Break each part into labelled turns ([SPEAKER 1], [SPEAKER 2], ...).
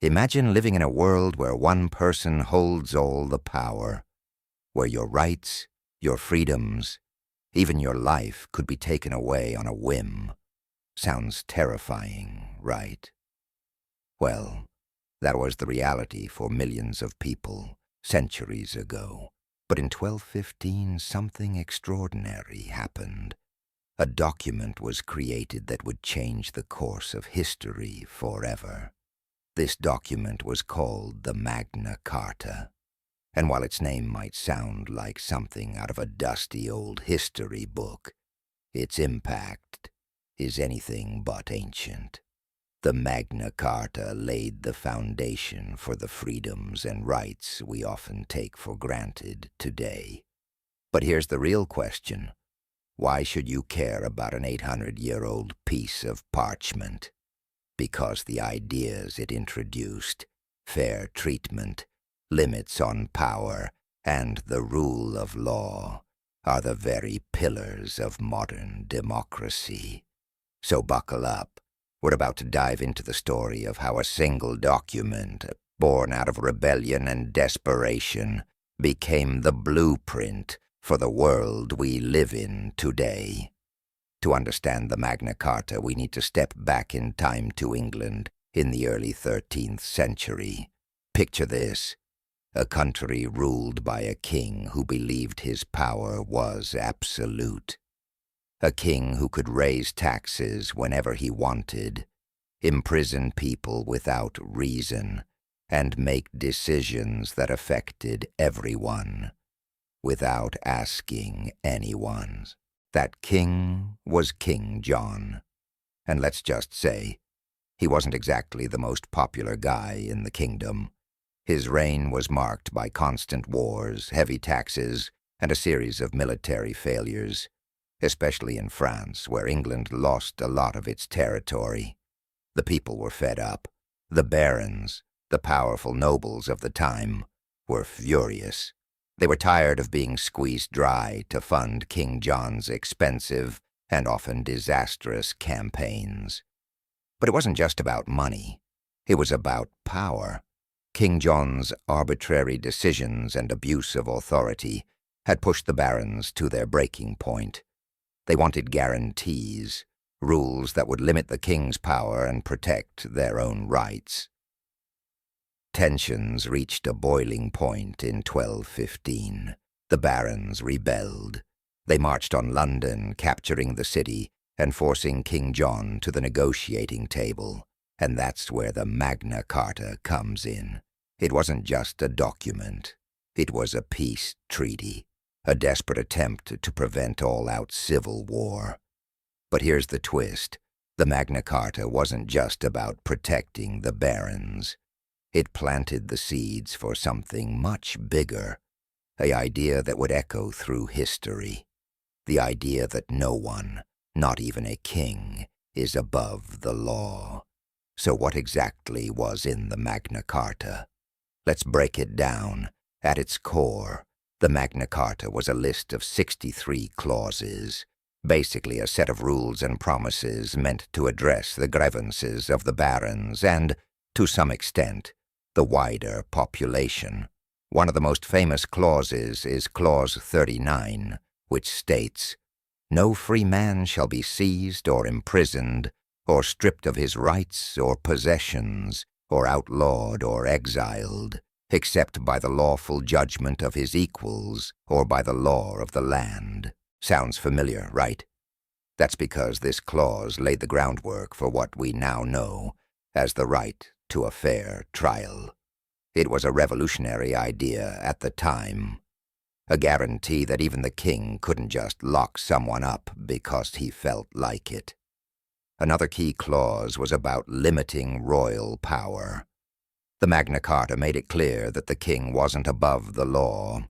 [SPEAKER 1] Imagine living in a world where one person holds all the power, where your rights, your freedoms, even your life could be taken away on a whim. Sounds terrifying, right? Well, that was the reality for millions of people centuries ago. But in 1215, something extraordinary happened. A document was created that would change the course of history forever. This document was called the Magna Carta, and while its name might sound like something out of a dusty old history book, its impact is anything but ancient. The Magna Carta laid the foundation for the freedoms and rights we often take for granted today. But here's the real question. Why should you care about an 800-year-old piece of parchment? Because the ideas it introduced, fair treatment, limits on power, and the rule of law, are the very pillars of modern democracy. So buckle up. We're about to dive into the story of how a single document, born out of rebellion and desperation, became the blueprint for the world we live in today. To understand the Magna Carta, we need to step back in time to England in the early 13th century. Picture this: a country ruled by a king who believed his power was absolute. A king who could raise taxes whenever he wanted, imprison people without reason, and make decisions that affected everyone, without asking anyone. That king was King John. And let's just say, he wasn't exactly the most popular guy in the kingdom. His reign was marked by constant wars, heavy taxes, and a series of military failures, especially in France, where England lost a lot of its territory. The people were fed up. The barons, the powerful nobles of the time, were furious. They were tired of being squeezed dry to fund King John's expensive and often disastrous campaigns. But it wasn't just about money. It was about power. King John's arbitrary decisions and abuse of authority had pushed the barons to their breaking point. They wanted guarantees, rules that would limit the king's power and protect their own rights. Tensions reached a boiling point in 1215. The barons rebelled. They marched on London, capturing the city and forcing King John to the negotiating table. And that's where the Magna Carta comes in. It wasn't just a document. It was a peace treaty, a desperate attempt to prevent all-out civil war. But here's the twist. The Magna Carta wasn't just about protecting the barons. It planted the seeds for something much bigger, an idea that would echo through history. The idea that no one, not even a king, is above the law. So what exactly was in the Magna Carta? Let's break it down. At its core, the Magna Carta was a list of 63 clauses, basically a set of rules and promises meant to address the grievances of the barons and, to some extent, the wider population. One of the most famous clauses is Clause 39, which states, "No free man shall be seized or imprisoned, or stripped of his rights or possessions, or outlawed or exiled, except by the lawful judgment of his equals or by the law of the land." Sounds familiar, right? That's because this clause laid the groundwork for what we now know as the right to a fair trial. It was a revolutionary idea at the time, a guarantee that even the king couldn't just lock someone up because he felt like it. Another key clause was about limiting royal power. The Magna Carta made it clear that the king wasn't above the law.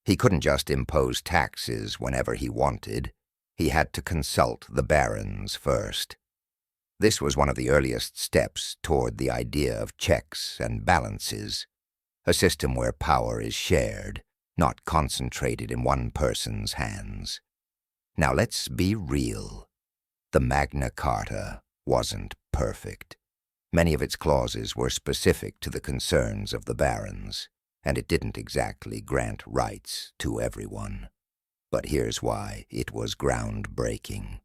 [SPEAKER 1] He couldn't just impose taxes whenever he wanted. He had to consult the barons first. This was one of the earliest steps toward the idea of checks and balances, a system where power is shared, not concentrated in one person's hands. Now let's be real. The Magna Carta wasn't perfect. Many of its clauses were specific to the concerns of the barons, and it didn't exactly grant rights to everyone. But here's why it was groundbreaking.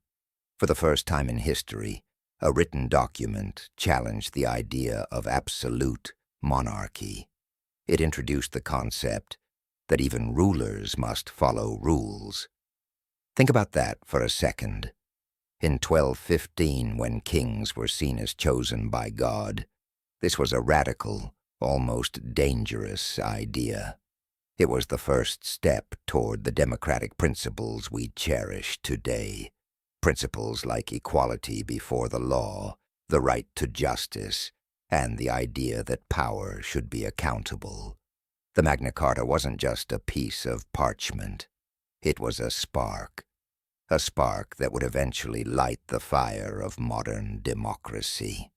[SPEAKER 1] For the first time in history, a written document challenged the idea of absolute monarchy. It introduced the concept that even rulers must follow rules. Think about that for a second. In 1215, when kings were seen as chosen by God, this was a radical, almost dangerous idea. It was the first step toward the democratic principles we cherish today. Principles like equality before the law, the right to justice, and the idea that power should be accountable. The Magna Carta wasn't just a piece of parchment. It was a spark that would eventually light the fire of modern democracy.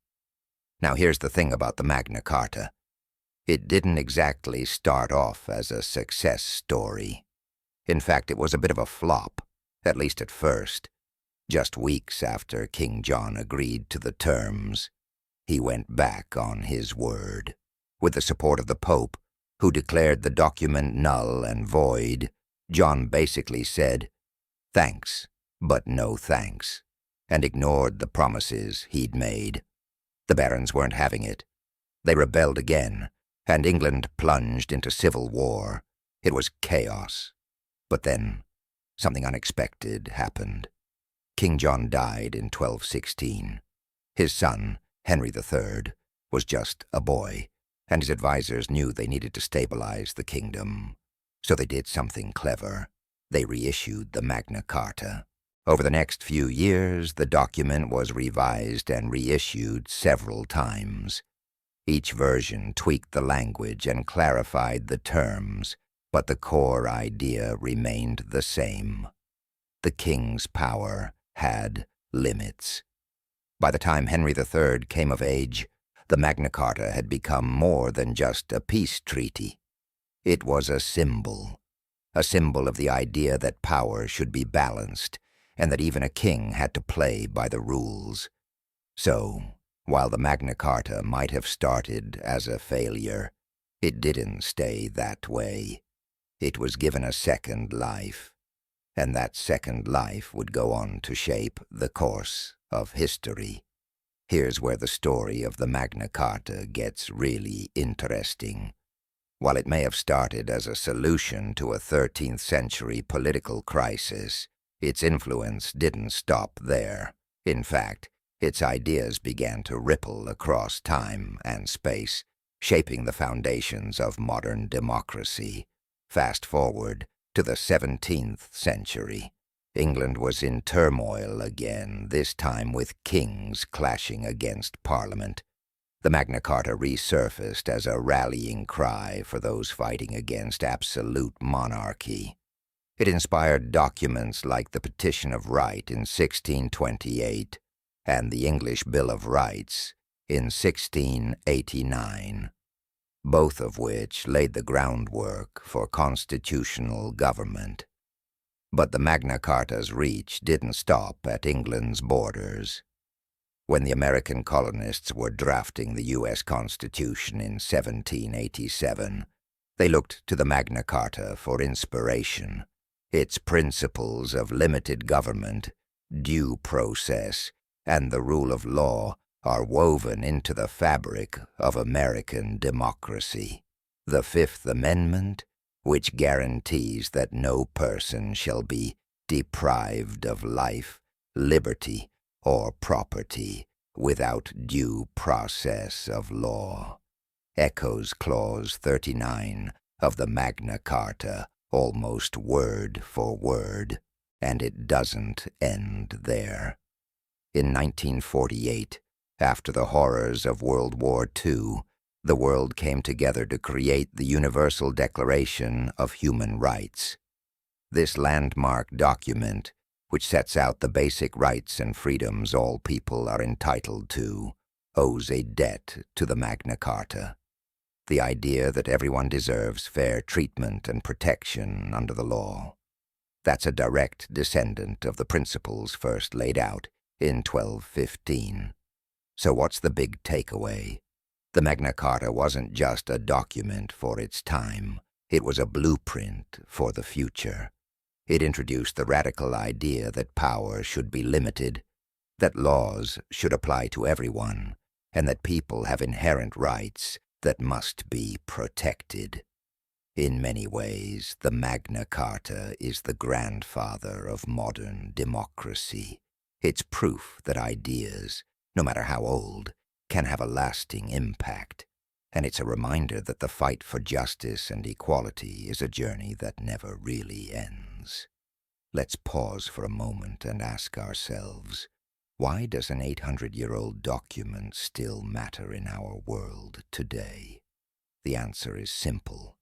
[SPEAKER 1] Now here's the thing about the Magna Carta. It didn't exactly start off as a success story. In fact, it was a bit of a flop, at least at first. Just weeks after King John agreed to the terms, he went back on his word. With the support of the Pope, who declared the document null and void, John basically said, "Thanks, but no thanks," and ignored the promises he'd made. The barons weren't having it. They rebelled again, and England plunged into civil war. It was chaos. But then, something unexpected happened. King John died in 1216. His son, Henry III, was just a boy, and his advisors knew they needed to stabilize the kingdom. So they did something clever. They reissued the Magna Carta. Over the next few years, the document was revised and reissued several times. Each version tweaked the language and clarified the terms, but the core idea remained the same. The king's power had limits. By the time Henry III came of age, the Magna Carta had become more than just a peace treaty. It was a symbol of the idea that power should be balanced, and that even a king had to play by the rules. So, while the Magna Carta might have started as a failure, it didn't stay that way. It was given a second life, and that second life would go on to shape the course of history. Here's where the story of the Magna Carta gets really interesting. While it may have started as a solution to a 13th century political crisis, its influence didn't stop there. In fact, its ideas began to ripple across time and space, shaping the foundations of modern democracy. Fast forward to the 17th century. England was in turmoil again, this time with kings clashing against Parliament. The Magna Carta resurfaced as a rallying cry for those fighting against absolute monarchy. It inspired documents like the Petition of Right in 1628 and the English Bill of Rights in 1689, both of which laid the groundwork for constitutional government. But the Magna Carta's reach didn't stop at England's borders. When the American colonists were drafting the U.S. Constitution in 1787, they looked to the Magna Carta for inspiration. Its principles of limited government, due process, and the rule of law are woven into the fabric of American democracy. The Fifth Amendment, which guarantees that no person shall be deprived of life, liberty, or property without due process of law, echoes Clause 39 of the Magna Carta almost word for word, and it doesn't end there. In 1948, after the horrors of World War II, the world came together to create the Universal Declaration of Human Rights. This landmark document, which sets out the basic rights and freedoms all people are entitled to, owes a debt to the Magna Carta. The idea that everyone deserves fair treatment and protection under the law. That's a direct descendant of the principles first laid out in 1215. So what's the big takeaway? The Magna Carta wasn't just a document for its time. It was a blueprint for the future. It introduced the radical idea that power should be limited, that laws should apply to everyone, and that people have inherent rights that must be protected. In many ways, the Magna Carta is the grandfather of modern democracy. It's proof that ideas, no matter how old, can have a lasting impact. And it's a reminder that the fight for justice and equality is a journey that never really ends. Let's pause for a moment and ask ourselves, why does an 800-year-old document still matter in our world today? The answer is simple.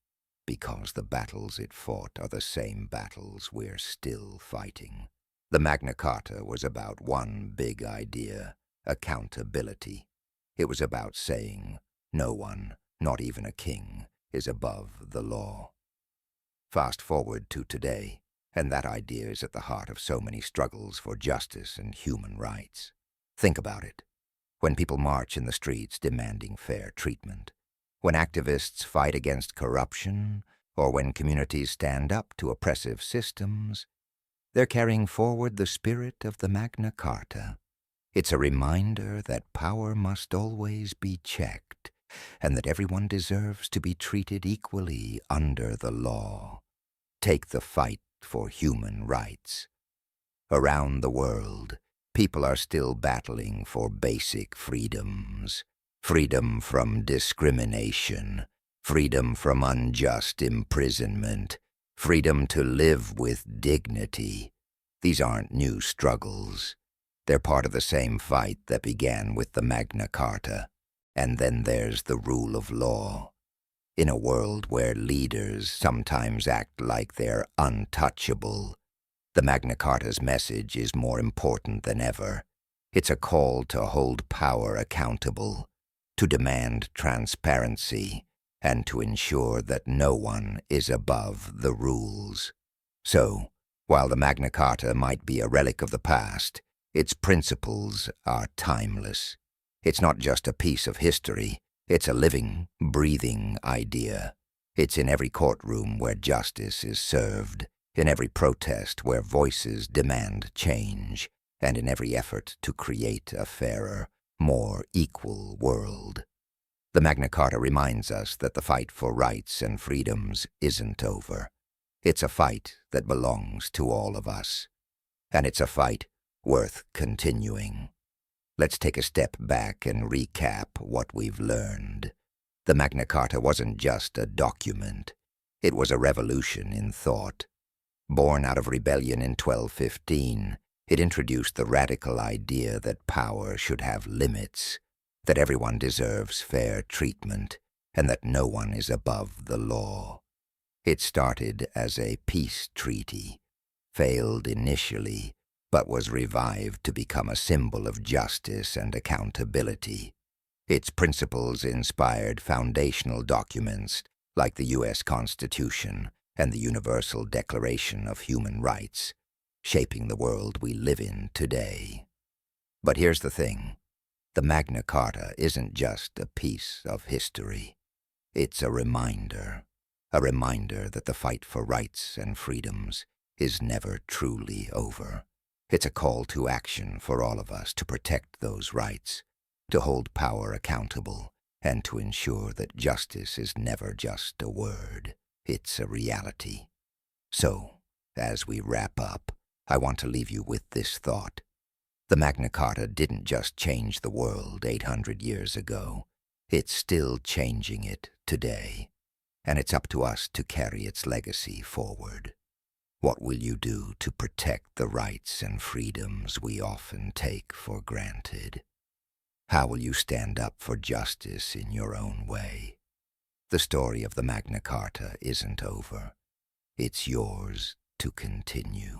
[SPEAKER 1] Because the battles it fought are the same battles we're still fighting. The Magna Carta was about one big idea: accountability. It was about saying, no one, not even a king, is above the law. Fast forward to today, and that idea is at the heart of so many struggles for justice and human rights. Think about it. When people march in the streets demanding fair treatment, when activists fight against corruption, or when communities stand up to oppressive systems, they're carrying forward the spirit of the Magna Carta. It's a reminder that power must always be checked, and that everyone deserves to be treated equally under the law. Take the fight for human rights. Around the world, people are still battling for basic freedoms. Freedom from discrimination, freedom from unjust imprisonment, freedom to live with dignity. These aren't new struggles. They're part of the same fight that began with the Magna Carta. And then there's the rule of law. In a world where leaders sometimes act like they're untouchable, the Magna Carta's message is more important than ever. It's a call to hold power accountable, to demand transparency, and to ensure that no one is above the rules. So, while the Magna Carta might be a relic of the past, its principles are timeless. It's not just a piece of history, it's a living, breathing idea. It's in every courtroom where justice is served, in every protest where voices demand change, and in every effort to create a fairer, more equal world. The Magna Carta reminds us that the fight for rights and freedoms isn't over. It's a fight that belongs to all of us. And it's a fight worth continuing. Let's take a step back and recap what we've learned. The Magna Carta wasn't just a document. It was a revolution in thought. Born out of rebellion in 1215, it introduced the radical idea that power should have limits, that everyone deserves fair treatment, and that no one is above the law. It started as a peace treaty, failed initially, but was revived to become a symbol of justice and accountability. Its principles inspired foundational documents like the U.S. Constitution and the Universal Declaration of Human Rights, shaping the world we live in today. But here's the thing. The Magna Carta isn't just a piece of history. It's a reminder that the fight for rights and freedoms is never truly over. It's a call to action for all of us to protect those rights, to hold power accountable, and to ensure that justice is never just a word, it's a reality. So, as we wrap up, I want to leave you with this thought. The Magna Carta didn't just change the world 800 years ago. It's still changing it today, and it's up to us to carry its legacy forward. What will you do to protect the rights and freedoms we often take for granted? How will you stand up for justice in your own way? The story of the Magna Carta isn't over. It's yours to continue.